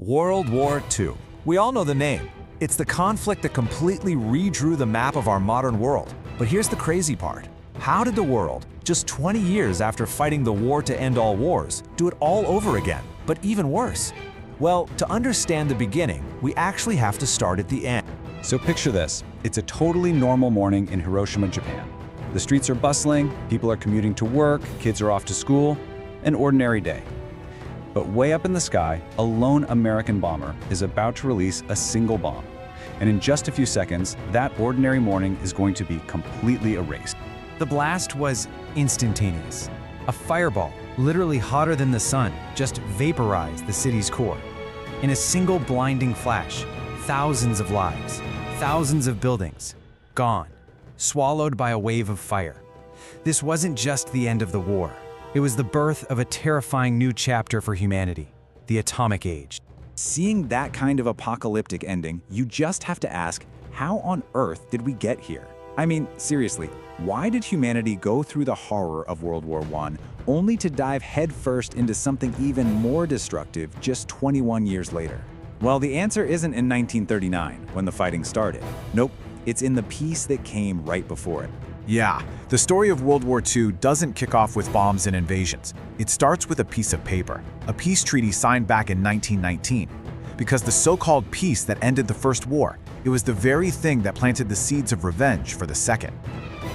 World War II. We all know the name. It's the conflict that completely redrew the map of our modern world. But here's the crazy part. How did the world, just 20 years after fighting the war to end all wars, do it all over again, but even worse? Well, to understand the beginning, we actually have to start at the end. So picture this. It's a totally normal morning in Hiroshima, Japan. The streets are bustling, people are commuting to work, kids are off to school. An ordinary day. But way up in the sky, a lone American bomber is about to release a single bomb. And in just a few seconds, that ordinary morning is going to be completely erased. The blast was instantaneous. A fireball, literally hotter than the sun, just vaporized the city's core. In a single blinding flash, thousands of lives, thousands of buildings, gone, swallowed by a wave of fire. This wasn't just the end of the war. It was the birth of a terrifying new chapter for humanity, the atomic age. Seeing that kind of apocalyptic ending, you just have to ask, how on earth did we get here? I mean, seriously, why did humanity go through the horror of World War I only to dive headfirst into something even more destructive just 21 years later? Well, the answer isn't in 1939, when the fighting started. Nope, it's in the peace that came right before it. Yeah, the story of World War II doesn't kick off with bombs and invasions. It starts with a piece of paper, a peace treaty signed back in 1919. Because the so-called peace that ended the First War, it was the very thing that planted the seeds of revenge for the Second.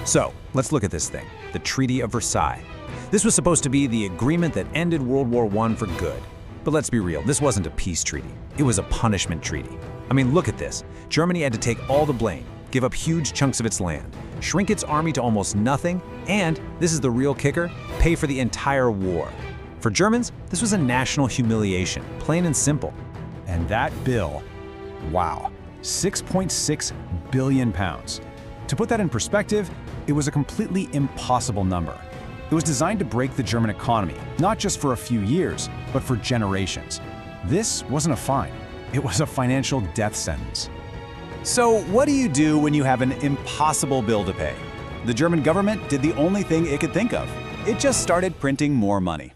So, let's look at this thing, the Treaty of Versailles. This was supposed to be the agreement that ended World War I for good. But let's be real, this wasn't a peace treaty. It was a punishment treaty. I mean, look at this. Germany had to take all the blame, give up huge chunks of its land, shrink its army to almost nothing, and, this is the real kicker, pay for the entire war. For Germans, this was a national humiliation, plain and simple. And that bill, wow, 6.6 billion pounds. To put that in perspective, it was a completely impossible number. It was designed to break the German economy, not just for a few years, but for generations. This wasn't a fine, it was a financial death sentence. So what do you do when you have an impossible bill to pay? The German government did the only thing it could think of. It just started printing more money.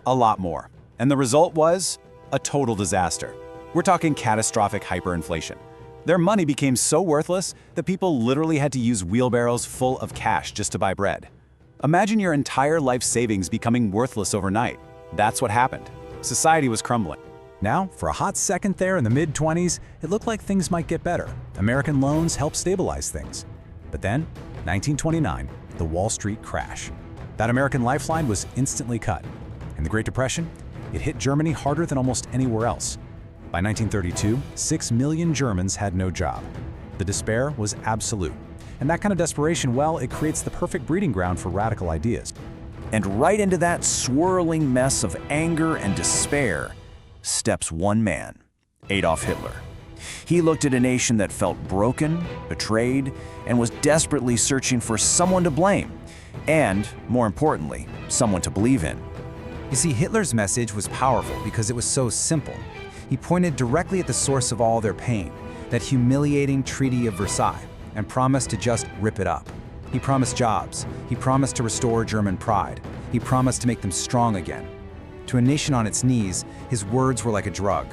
A lot more. And the result was a total disaster. We're talking catastrophic hyperinflation. Their money became so worthless that people literally had to use wheelbarrows full of cash just to buy bread. Imagine your entire life savings becoming worthless overnight. That's what happened. Society was crumbling. Now, for a hot second there in the mid-20s, it looked like things might get better. American loans helped stabilize things. But then, 1929, the Wall Street crash. That American lifeline was instantly cut. In the Great Depression, it hit Germany harder than almost anywhere else. By 1932, 6 million Germans had no job. The despair was absolute. And that kind of desperation, well, it creates the perfect breeding ground for radical ideas. And right into that swirling mess of anger and despair steps one man, Adolf Hitler. He looked at a nation that felt broken, betrayed, and was desperately searching for someone to blame, and, more importantly, someone to believe in. You see, Hitler's message was powerful because it was so simple. He pointed directly at the source of all their pain, that humiliating Treaty of Versailles, and promised to just rip it up. He promised jobs. He promised to restore German pride. He promised to make them strong again. To a nation on its knees, his words were like a drug.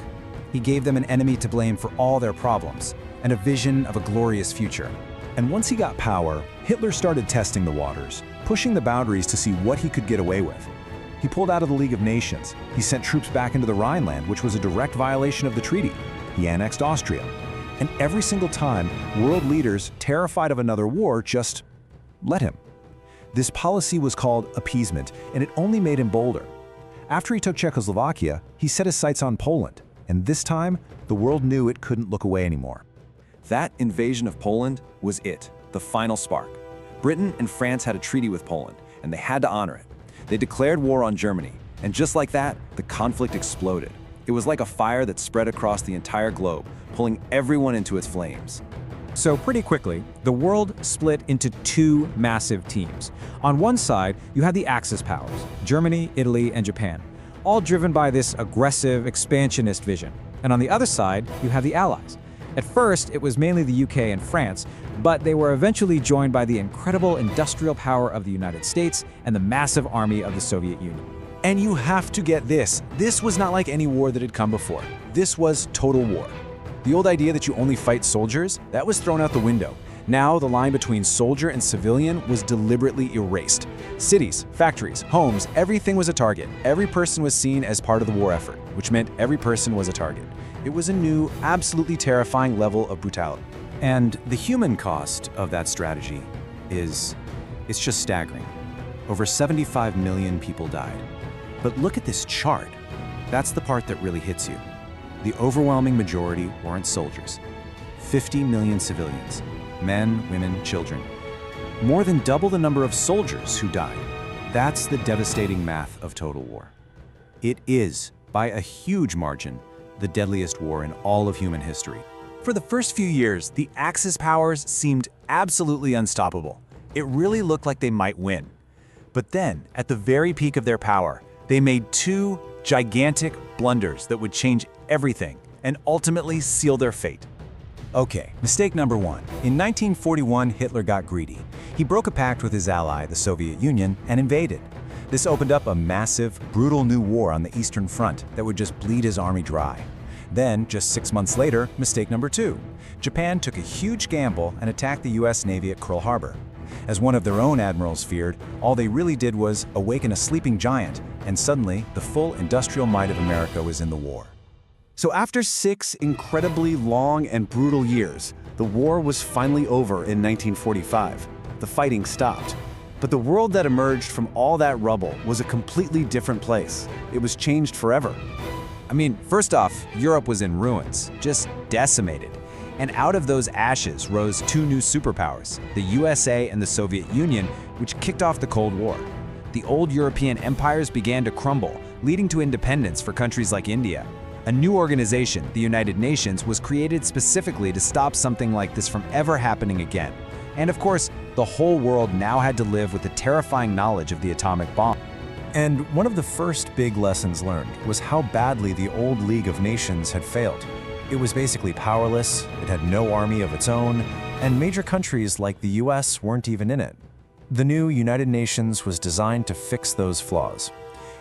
He gave them an enemy to blame for all their problems, and a vision of a glorious future. And once he got power, Hitler started testing the waters, pushing the boundaries to see what he could get away with. He pulled out of the League of Nations. He sent troops back into the Rhineland, which was a direct violation of the treaty. He annexed Austria. And every single time, world leaders, terrified of another war, just let him. This policy was called appeasement, and it only made him bolder. After he took Czechoslovakia, he set his sights on Poland, and this time, the world knew it couldn't look away anymore. That invasion of Poland was it, the final spark. Britain and France had a treaty with Poland, and they had to honor it. They declared war on Germany, and just like that, the conflict exploded. It was like a fire that spread across the entire globe, pulling everyone into its flames. So pretty quickly, the world split into two massive teams. On one side, you had the Axis powers, Germany, Italy, and Japan, all driven by this aggressive, expansionist vision. And on the other side, you have the Allies. At first, it was mainly the UK and France, but they were eventually joined by the incredible industrial power of the United States and the massive army of the Soviet Union. And you have to get this. This was not like any war that had come before. This was total war. The old idea that you only fight soldiers, that was thrown out the window. Now, the line between soldier and civilian was deliberately erased. Cities, factories, homes, everything was a target. Every person was seen as part of the war effort, which meant every person was a target. It was a new, absolutely terrifying level of brutality. And the human cost of that strategy it's just staggering. Over 75 million people died. But look at this chart. That's the part that really hits you. The overwhelming majority weren't soldiers. 50 million civilians. Men, women, children. More than double the number of soldiers who died. That's the devastating math of total war. It is, by a huge margin, the deadliest war in all of human history. For the first few years, the Axis powers seemed absolutely unstoppable. It really looked like they might win. But then, at the very peak of their power, they made two gigantic blunders that would change everything and ultimately seal their fate. Okay, mistake number one. In 1941, Hitler got greedy. He broke a pact with his ally, the Soviet Union, and invaded. This opened up a massive, brutal new war on the Eastern Front that would just bleed his army dry. Then, just 6 months later, mistake number two. Japan took a huge gamble and attacked the US Navy at Pearl Harbor. As one of their own admirals feared, all they really did was awaken a sleeping giant, and suddenly, the full industrial might of America was in the war. So after 6 incredibly long and brutal years, the war was finally over in 1945. The fighting stopped. But the world that emerged from all that rubble was a completely different place. It was changed forever. I mean, first off, Europe was in ruins, just decimated. And out of those ashes rose two new superpowers, the USA and the Soviet Union, which kicked off the Cold War. The old European empires began to crumble, leading to independence for countries like India. A new organization, the United Nations, was created specifically to stop something like this from ever happening again. And of course, the whole world now had to live with the terrifying knowledge of the atomic bomb. And one of the first big lessons learned was how badly the old League of Nations had failed. It was basically powerless, it had no army of its own, and major countries like the US weren't even in it. The new United Nations was designed to fix those flaws.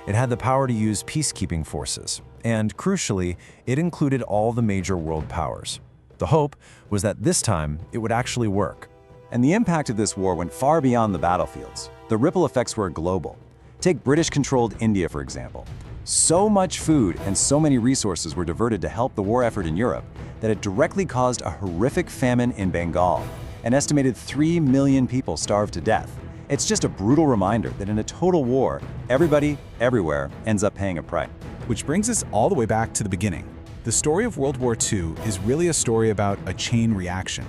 It had the power to use peacekeeping forces, and crucially, it included all the major world powers. The hope was that this time it would actually work. And the impact of this war went far beyond the battlefields. The ripple effects were global. Take British-controlled India, for example. So much food and so many resources were diverted to help the war effort in Europe that it directly caused a horrific famine in Bengal. An estimated 3 million people starved to death. It's just a brutal reminder that in a total war, everybody, everywhere, ends up paying a price. Which brings us all the way back to the beginning. The story of World War II is really a story about a chain reaction.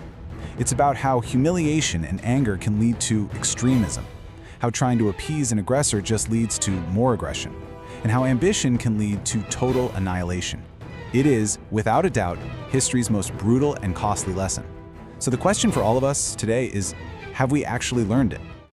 It's about how humiliation and anger can lead to extremism, how trying to appease an aggressor just leads to more aggression, and how ambition can lead to total annihilation. It is, without a doubt, history's most brutal and costly lesson. So the question for all of us today is, have we actually learned it?